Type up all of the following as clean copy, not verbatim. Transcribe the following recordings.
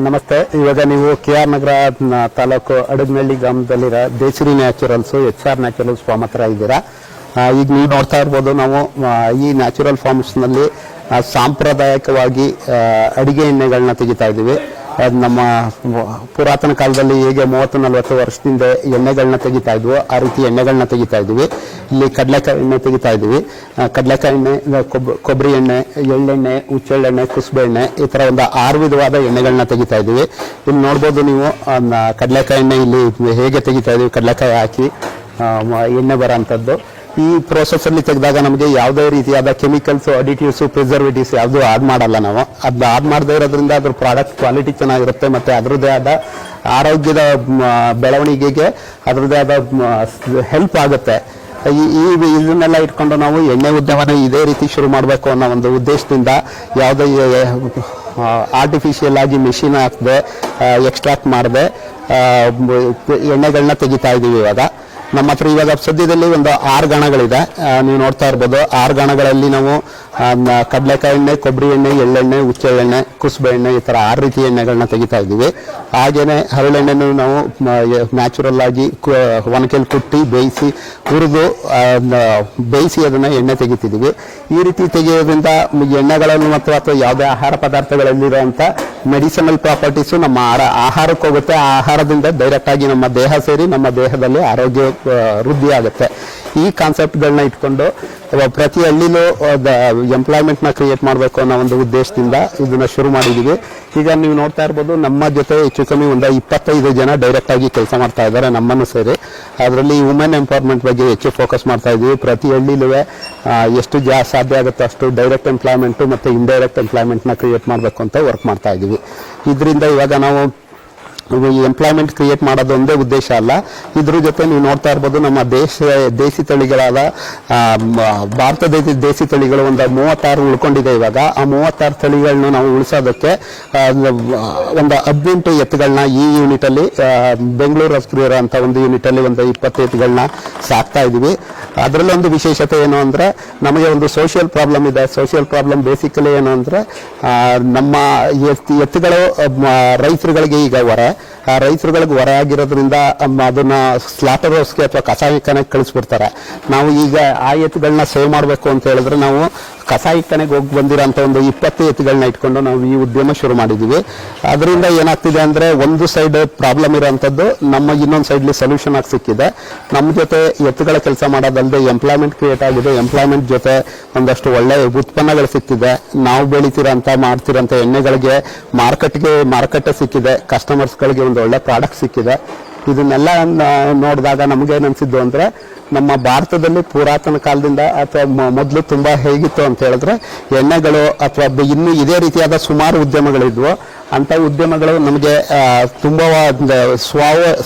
ನಮಸ್ತೆ. ಇವಾಗ ನೀವು KR ನಗರ ತಾಲೂಕು ಅಡಗನಹಳ್ಳಿ ಗ್ರಾಮದಲ್ಲಿರೋ Deshari naturals HR naturals farm ಹತ್ರ ಇದ್ದೀರಾ. ಈಗ ನೀವು ನೋಡ್ತಾ ಇರ್ಬೋದು, ನಾವು ಈ ನ್ಯಾಚುರಲ್ ಫಾರ್ಮ್ಸ್ನಲ್ಲಿ ಸಾಂಪ್ರದಾಯಿಕವಾಗಿ ಅಡಿಗೆ ಎಣ್ಣೆಗಳನ್ನ ತೆಗಿತಾ ಇದ್ದೀವಿ. ನಮ್ಮ ಪುರಾತನ ಕಾಲದಲ್ಲಿ ಹೇಗೆ 30-40 ವರ್ಷದಿಂದ ಎಣ್ಣೆಗಳನ್ನ ತೆಗಿತಾ ಇದ್ವು, ಆ ರೀತಿ ಎಣ್ಣೆಗಳನ್ನ ತೆಗಿತಾ ಇದ್ದೀವಿ. ಇಲ್ಲಿ ಕಡಲೆಕಾಯಿ ಎಣ್ಣೆ ತೆಗಿತಾ ಇದ್ದೀವಿ. ಕಡಲೆಕಾಯಿ ಎಣ್ಣೆ, ಕೊಬ್ಬರಿ ಎಣ್ಣೆ, ಎಳ್ಳೆಣ್ಣೆ, ಹುಚ್ಚೆಳ್ಳೆಣ್ಣೆ, ಕುಸುಬೆ ಎಣ್ಣೆ, ಈ ಥರ ಒಂದು 6 ವಿಧವಾದ ಎಣ್ಣೆಗಳನ್ನ ತೆಗಿತಾ ಇದ್ದೀವಿ. ಇಲ್ಲಿ ನೋಡ್ಬೋದು ನೀವು ಕಡಲೆಕಾಯಿ ಎಣ್ಣೆ ಇಲ್ಲಿ ಹೇಗೆ ತೆಗಿತಾ ಇದ್ದೀವಿ. ಕಡಲೆಕಾಯಿ ಹಾಕಿ ಎಣ್ಣೆ ಬರೋ ಅಂಥದ್ದು. ಈ ಪ್ರೋಸೆಸ್ ಅಲ್ಲಿ ತೆಗೆದಾಗ ನಮಗೆ ಯಾವುದೇ ರೀತಿಯಾದ ಕೆಮಿಕಲ್ಸ್, ಅಡಿಟಿವ್ಸ್, ಪ್ರಿಸರ್ವೇಟಿವ್ಸ್ ಯಾವುದು ಆಡ್ ಮಾಡಲ್ಲ. ನಾವು ಅದನ್ನ ಆಡ್ ಮಾಡದೇ ಇರೋದ್ರಿಂದ ಅದ್ರ ಪ್ರಾಡಕ್ಟ್ ಕ್ವಾಲಿಟಿ ಚೆನ್ನಾಗಿರುತ್ತೆ, ಮತ್ತೆ ಅದರದ್ದೇ ಆದ ಆರೋಗ್ಯದ ಬೆಳವಣಿಗೆಗೆ ಅದರದ್ದೇ ಆದ ಹೆಲ್ಪ್ ಆಗುತ್ತೆ. ಇದನ್ನೆಲ್ಲ ಇಟ್ಕೊಂಡು ನಾವು ಎಣ್ಣೆ ಉದ್ಯಮನ ಇದೇ ರೀತಿ ಶುರು ಮಾಡಬೇಕು ಅನ್ನೋ ಒಂದು ಉದ್ದೇಶದಿಂದ ಯಾವುದೇ ಆರ್ಟಿಫಿಷಿಯಲ್ ಆಗಿ ಮೆಷಿನ್ ಹಾಕದೆ, ಎಕ್ಸ್ಟ್ರಾಕ್ಟ್ ಮಾಡದೆ ಎಣ್ಣೆಗಳನ್ನ ತೆಗಿತಾ ಇದ್ದೀವಿ. ಇವಾಗ ನಮ್ಮ ಹತ್ರ ಇವಾಗ ಸದ್ಯದಲ್ಲಿ ಒಂದು 6 ಗಾಣಗಳಿದೆ. ನೀವು ನೋಡ್ತಾ ಇರ್ಬೋದು. 6 ಗಾಣಗಳಲ್ಲಿ ನಾವು ಕಡಲೆಕಾಯಿ ಎಣ್ಣೆ, ಕೊಬ್ಬರಿ ಎಣ್ಣೆ, ಎಳ್ಳೆಣ್ಣೆ, ಹುಚ್ಚೆಳ್ಳೆಣ್ಣೆ, ಕುಸುಬೆ ಎಣ್ಣೆ, ಈ ಥರ 6 ರೀತಿಯ ಎಣ್ಣೆಗಳನ್ನ ತೆಗಿತಾ ಇದ್ದೀವಿ. ಹಾಗೇನೆ ಹರಳೆಣ್ಣೆನೂ ನಾವು ನ್ಯಾಚುರಲ್ ಆಗಿ ಒನಕೆಲ್ ಕುಟ್ಟಿ ಬೇಯಿಸಿ ಹುರಿದು ಬೇಯಿಸಿ ಅದನ್ನು ಎಣ್ಣೆ ತೆಗಿತಿದ್ದೀವಿ. ಈ ರೀತಿ ತೆಗೆಯೋದ್ರಿಂದ ಎಣ್ಣೆಗಳನ್ನು ಅಥವಾ ಯಾವುದೇ ಆಹಾರ ಪದಾರ್ಥಗಳಲ್ಲಿರುವಂಥ ಮೆಡಿಸಿನಲ್ ಪ್ರಾಪರ್ಟೀಸು ನಮ್ಮ ಆಹಾರಕ್ಕೆ ಹೋಗುತ್ತೆ. ಆ ಆಹಾರದಿಂದ ಡೈರೆಕ್ಟ್ ಆಗಿ ನಮ್ಮ ದೇಹ ಸೇರಿ ನಮ್ಮ ದೇಹದಲ್ಲಿ ಆರೋಗ್ಯ ವೃದ್ಧಿ ಆಗುತ್ತೆ. ಈ ಕಾನ್ಸೆಪ್ಟ್ಗಳನ್ನ ಇಟ್ಕೊಂಡು ಪ್ರತಿ ಹಳ್ಳಿಲೂ ಎಂಪ್ಲಾಯ್ಮೆಂಟ್ನ ಕ್ರಿಯೇಟ್ ಮಾಡಬೇಕು ಅನ್ನೋ ಒಂದು ಉದ್ದೇಶದಿಂದ ಇದನ್ನ ಶುರು ಮಾಡಿದ್ದೀವಿ. ಈಗ ನೀವು ನೋಡ್ತಾ ಇರ್ಬೋದು, ನಮ್ಮ ಜೊತೆ ಹೆಚ್ಚು ಕಮ್ಮಿ ಒಂದು 25 ಜನ ಡೈರೆಕ್ಟ್ ಆಗಿ ಕೆಲಸ ಮಾಡ್ತಾ ಇದ್ದಾರೆ, ನಮ್ಮನ್ನು ಸೇರಿ. ಅದರಲ್ಲಿ ವುಮೆನ್ ಎಂಪವರ್ಮೆಂಟ್ ಬಗ್ಗೆ ಹೆಚ್ಚು ಫೋಕಸ್ ಮಾಡ್ತಾ ಇದ್ದೀವಿ. ಪ್ರತಿ ಹಳ್ಳಿಲೂ ಎಷ್ಟು ಸಾಧ್ಯ ಆಗುತ್ತೋ ಅಷ್ಟು ಡೈರೆಕ್ಟ್ ಎಂಪ್ಲಾಯ್ಮೆಂಟು ಮತ್ತು ಇಂಡೈರೆಕ್ಟ್ ಎಂಪ್ಲಾಯ್ಮೆಂಟ್ನ ಕ್ರಿಯೇಟ್ ಮಾಡಬೇಕು ಅಂತ ವರ್ಕ್ ಮಾಡ್ತಾ ಇದ್ದೀವಿ. ಇದರಿಂದ ಇವಾಗ ನಾವು ಎಂಪ್ಲಾಯ್ಮೆಂಟ್ ಕ್ರಿಯೇಟ್ ಮಾಡೋದು ಒಂದೇ ಉದ್ದೇಶ ಅಲ್ಲ. ಇದ್ರ ಜೊತೆ ನೀವು ನೋಡ್ತಾ ಇರ್ಬೋದು, ನಮ್ಮ ದೇಸಿ ತಳಿಗಳಾದ ಭಾರತದ ದೇಸಿ ತಳಿಗಳು ಒಂದು 36 ಉಳ್ಕೊಂಡಿದೆ. ಇವಾಗ ಆ 36 ತಳಿಗಳನ್ನ ನಾವು ಉಳಿಸೋದಕ್ಕೆ ಒಂದು 18 ಎತ್ತುಗಳನ್ನ ಈ ಯೂನಿಟಲ್ಲಿ, ಬೆಂಗಳೂರು ಹಸ್ಕ್ರಿಯರ ಅಂತ ಒಂದು ಯೂನಿಟಲ್ಲಿ ಒಂದು 20 ಎತ್ತುಗಳನ್ನ ಸಾಕ್ತಾ ಇದ್ದೀವಿ. ಅದರಲ್ಲೊಂದು ವಿಶೇಷತೆ ಏನು ಅಂದರೆ, ನಮಗೆ ಒಂದು ಸೋಷಿಯಲ್ ಪ್ರಾಬ್ಲಮ್ ಇದೆ. ಸೋಷಿಯಲ್ ಪ್ರಾಬ್ಲಮ್ ಬೇಸಿಕಲಿ ಏನು ಅಂದರೆ, ನಮ್ಮ ಎತ್ತುಗಳು ರೈತರುಗಳಿಗೆ ಈಗ ಹೊರೆ, ಆ ರೈತರುಗಳಿಗೆ ಹೊರೆ ಆಗಿರೋದ್ರಿಂದ ಅದನ್ನ ಸ್ಲಾಟರ್ ಹೌಸ್ಗೆ ಅಥವಾ ಕಸಾಯಿಖಾನೆಗೆ ಕಳಿಸ್ಬಿಡ್ತಾರೆ. ನಾವು ಈಗ ಆ ಎತ್ತುಗಳನ್ನ ಸೇವ್ ಮಾಡಬೇಕು ಅಂತ ಹೇಳಿದ್ರೆ ನಾವು ಕಸಾಯಿಖಾನೆಗೆ ಹೋಗಿ ಬಂದಿರೋಂಥ ಒಂದು 20 ಎತ್ತುಗಳನ್ನ ಇಟ್ಕೊಂಡು ನಾವು ಈ ಉದ್ಯಮ ಶುರು ಮಾಡಿದ್ದೀವಿ. ಅದರಿಂದ ಏನಾಗ್ತಿದೆ ಅಂದರೆ, ಒಂದು ಸೈಡ್ ಪ್ರಾಬ್ಲಮ್ ಇರೋಂಥದ್ದು ನಮ್ಮ ಇನ್ನೊಂದು ಸೈಡ್ಲಿ ಸೊಲ್ಯೂಷನ್ ಆಗಿ ಸಿಕ್ಕಿದೆ. ನಮ್ಮ ಜೊತೆ ಎತ್ತುಗಳ ಕೆಲಸ ಮಾಡೋದಲ್ಲದೆ ಎಂಪ್ಲಾಯ್ಮೆಂಟ್ ಕ್ರಿಯೇಟ್ ಆಗಿದೆ. ಎಂಪ್ಲಾಯ್ಮೆಂಟ್ ಜೊತೆ ಒಂದಷ್ಟು ಒಳ್ಳೆ ಉತ್ಪನ್ನಗಳು ಸಿಕ್ಕಿದೆ. ನಾವು ಬೆಳಿತಿರೋಂಥ ಮಾಡ್ತಿರೋಂಥ ಎಣ್ಣೆಗಳಿಗೆ ಮಾರುಕಟ್ಟೆ ಸಿಕ್ಕಿದೆ. ಕಸ್ಟಮರ್ಸ್ಗಳಿಗೆ ಒಂದು ಒಳ್ಳೆ ಪ್ರಾಡಕ್ಟ್ ಸಿಕ್ಕಿದೆ. ಇದನ್ನೆಲ್ಲ ನೋಡಿದಾಗ ನಮಗೇನು ಅನಿಸಿದ್ದು ಅಂದರೆ, ನಮ್ಮ ಭಾರತದಲ್ಲಿ ಪುರಾತನ ಕಾಲದಿಂದ ಅಥವಾ ಮೊದಲು ತುಂಬ ಹೇಗಿತ್ತು ಅಂತ ಹೇಳಿದ್ರೆ, ಎಣ್ಣೆಗಳು ಅಥವಾ ಇನ್ನೂ ಇದೇ ರೀತಿಯಾದ ಸುಮಾರು ಉದ್ಯಮಗಳಿದ್ವು. ಅಂಥ ಉದ್ಯಮಗಳು ನಮಗೆ ತುಂಬ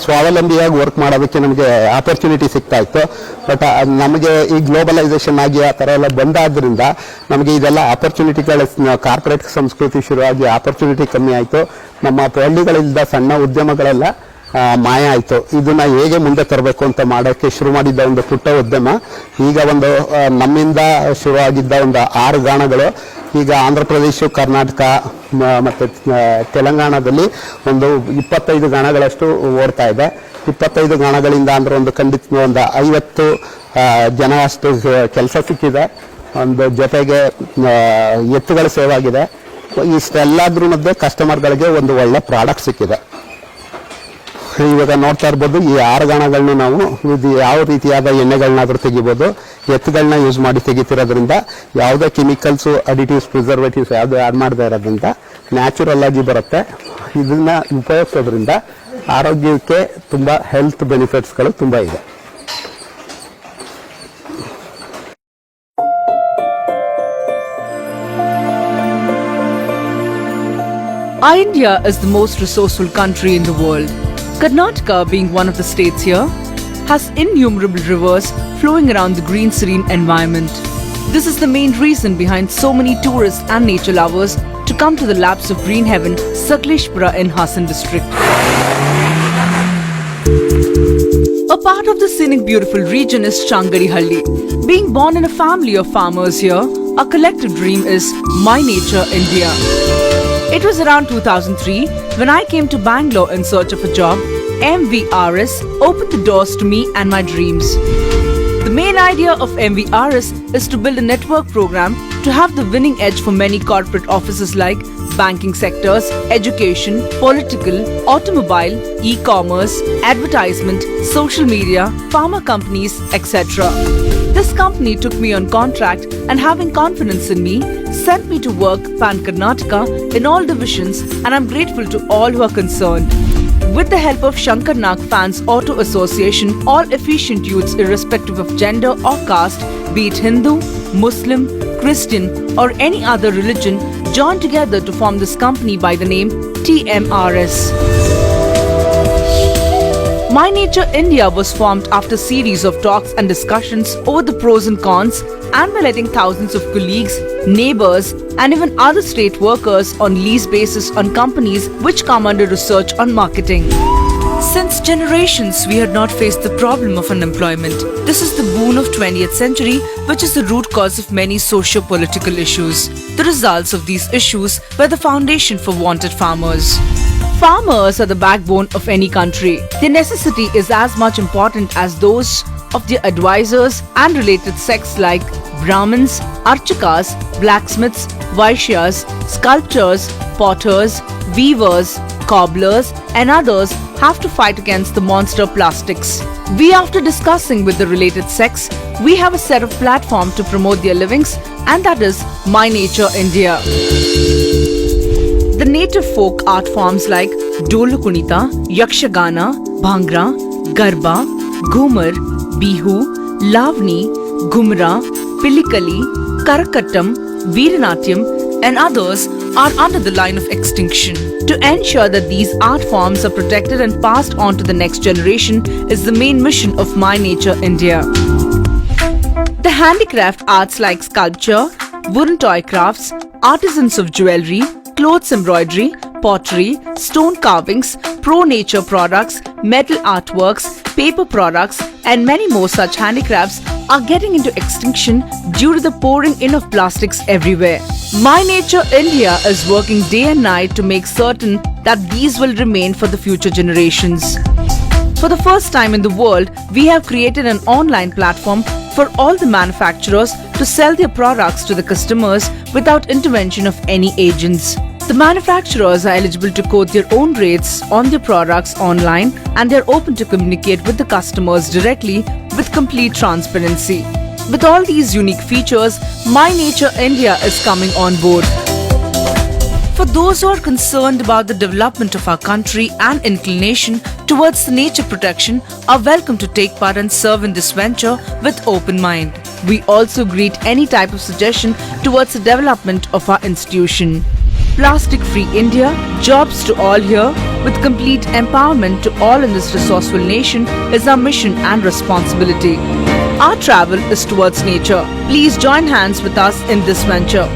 ಸ್ವಾವಲಂಬಿಯಾಗಿ ವರ್ಕ್ ಮಾಡೋದಕ್ಕೆ ನಮಗೆ ಆಪರ್ಚುನಿಟಿ ಸಿಗ್ತಾ ಇತ್ತು. ಬಟ್ ನಮಗೆ ಈ ಗ್ಲೋಬಲೈಸೇಷನ್ ಆಗಿ ಆ ಥರ ಎಲ್ಲ ಬಂದಾದ್ರಿಂದ ನಮಗೆ ಇದೆಲ್ಲ ಆಪರ್ಚುನಿಟಿಗಳ ಕಾರ್ಪೊರೇಟ್ ಸಂಸ್ಕೃತಿ ಶುರುವಾಗಿ ಆಪರ್ಚುನಿಟಿ ಕಮ್ಮಿ ಆಯಿತು. ನಮ್ಮ ಹಳ್ಳಿಗಳಿಂದ ಸಣ್ಣ ಉದ್ಯಮಗಳೆಲ್ಲ ಮಾಯ ಆಯಿತು. ಇದನ್ನ ಹೇಗೆ ಮುಂದೆ ತರಬೇಕು ಅಂತ ಮಾಡೋಕ್ಕೆ ಶುರು ಮಾಡಿದ್ದ ಒಂದು ಪುಟ್ಟ ಉದ್ಯಮ ಈಗ ಒಂದು ನಮ್ಮಿಂದ ಶುರುವಾಗಿದ್ದ ಒಂದು 6 ಗಾಣಗಳು ಈಗ ಆಂಧ್ರ ಪ್ರದೇಶ, ಕರ್ನಾಟಕ ಮತ್ತು ತೆಲಂಗಾಣದಲ್ಲಿ ಒಂದು 25 ಗಾಣಗಳಷ್ಟು ಓಡ್ತಾ ಇದೆ. 25 ಗಾಣಗಳಿಂದ ಅಂದ್ರೆ ಒಂದು ಖಂಡಿತ ಒಂದು 50 ಜನ ಅಷ್ಟು ಕೆಲಸ ಸಿಕ್ಕಿದೆ. ಒಂದು ಜೊತೆಗೆ ಎತ್ತುಗಳು ಸೇವ್ ಆಗಿದೆ. ಇಷ್ಟೆಲ್ಲದ್ರ ಮಧ್ಯೆ ಕಸ್ಟಮರ್ಗಳಿಗೆ ಒಂದು ಒಳ್ಳೆ ಪ್ರಾಡಕ್ಟ್ ಸಿಕ್ಕಿದೆ. ಇವಾಗ ನೋಡ್ತಾ ಇರ್ಬೋದು, ಈ 6 ಗಾಣಗಳನ್ನ ನಾವು ಇದು ಯಾವ ರೀತಿಯಾದ ಎಣ್ಣೆಗಳನ್ನಾದ್ರೂ ತೆಗಿಬೋದು. ಎತ್ತುಗಳನ್ನ ಯೂಸ್ ಮಾಡಿ ತೆಗಿತಿರೋದ್ರಿಂದ ಯಾವುದೇ ಕೆಮಿಕಲ್ಸು, ಅಡಿಟಿವ್ಸ್, ಪ್ರಿಸರ್ವೇಟಿವ್ಸ್ ಯಾವುದು ಆಡ್ ಮಾಡದೇ ಇರೋದ್ರಿಂದ ನ್ಯಾಚುರಲ್ ಆಗಿ ಬರುತ್ತೆ. ಇದನ್ನ ಉಪಯೋಗಿಸೋದ್ರಿಂದ ಆರೋಗ್ಯಕ್ಕೆ ತುಂಬ ಹೆಲ್ತ್ ಬೆನಿಫಿಟ್ಸ್ಗಳು ತುಂಬ ಇದೆ. India is the most resourceful country in the world. Karnataka, being one of the states here, has innumerable rivers flowing around the green serene environment. This is the main reason behind so many tourists and nature lovers to come to the laps of green heaven, Sakleshpura in Hassan district. A part of the scenic beautiful region is Changarihalli. Being born in a family of farmers here, our collective dream is My Nature India. It was around 2003 when I came to Bangalore in search of a job. MVRS opened the doors to me and my dreams. The main idea of MVRS is to build a network program to have the winning edge for many corporate offices like banking sectors, education, political, automobile, e-commerce, advertisement, social media, pharma companies, etc. This company took me on contract and having confidence in me, sent me to work pan-Karnataka in all divisions, and I'm grateful to all who are concerned. With the help of Shankar Nag Fans Auto Association, all efficient youths irrespective of gender or caste, be it Hindu, Muslim, Christian or any other religion, joined together to form this company by the name TMRS. My Nature India was formed after a series of talks and discussions over the pros and cons, and by letting thousands of colleagues, neighbors and even other state workers on lease basis on companies which come under research on marketing. Since generations, we had not faced the problem of unemployment. This is the boon of 20th century, which is the root cause of many socio-political issues. The results of these issues were the foundation for wanted farmers. Farmers are the backbone of any country. Their necessity is as much important as those of their advisors and related sects like Brahmins, Archakas, blacksmiths, Vaishyas, sculptors, potters, weavers, cobblers and others have to fight against the monster plastics. After discussing with the related sects, we have a set of platform to promote their livings, and that is My Nature India. The native folk art forms like Dolu Kunita, Yakshagana, Bhangra, Garba, Ghumar, Bihu, Lavani, Ghumra, Pilikali, Karakattam, Veeranatyam and others are under the line of extinction. To ensure that these art forms are protected and passed on to the next generation is the main mission of My Nature India. The handicraft arts like sculpture, wooden toy crafts, artisans of jewelry, clothes embroidery, pottery, stone carvings, pro-nature products, metal artworks, paper products and many more such handicrafts are getting into extinction due to the pouring in of plastics everywhere. My Nature India is working day and night to make certain that these will remain for the future generations. For the first time in the world, we have created an online platform for all the manufacturers to sell their products to the customers without intervention of any agents. The manufacturers are eligible to quote their own rates on their products online, and they are open to communicate with the customers directly with complete transparency. With all these unique features, My Nature India is coming on board. For those who are concerned about the development of our country and inclination towards the nature protection are welcome to take part and serve in this venture with open mind. We also greet any type of suggestion towards the development of our institution. Plastic-free India, jobs to all here, with complete empowerment to all in this resourceful nation is our mission and responsibility. Our travel is towards nature. Please join hands with us in this venture.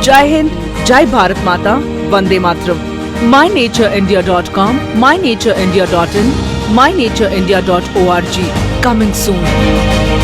Jai Hind, Jai Bharat Mata, Vande Mataram. MyNatureIndia.com, MyNatureIndia.in, MyNatureIndia.org. Coming soon.